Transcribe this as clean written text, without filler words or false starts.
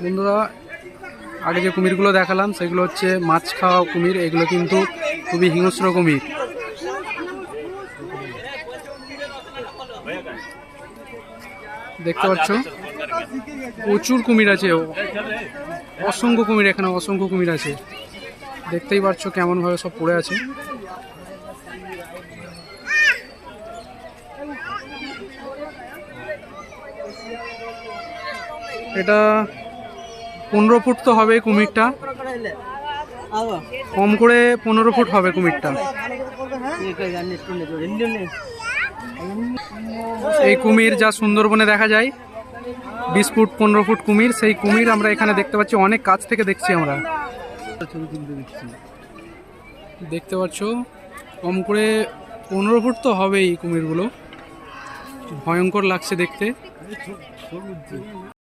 বন্ধুরা, আগে যে কুমিরগুলো দেখালাম সেগুলো হচ্ছে মাছ খাওয়া কুমির। এগুলো কিন্তু খুবই হিংস্র কুমির। দেখতে পাচ্ছ প্রচুর কুমির আছে, অসংখ্য কুমির, এখানে অসংখ্য কুমির আছে। দেখতেই পাচ্ছ কেমন ভাবে সব পড়ে আছে। এটা 15 ফুট তো হবে কুমিরটা, কম করে 15 ফুট হবে কুমিরটা। এই কুমির যা সুন্দরবনে দেখা যায় 20 ফুট 15 ফুট কুমির, সেই কুমির আমরা এখানে দেখতে পাচ্ছি, অনেক কাছ থেকে দেখছি আমরা। দেখতে পাচ্ছ কম করে 15 ফুট তো হবে এই কুমিরগুলো, ভয়ঙ্কর লাগছে দেখতে।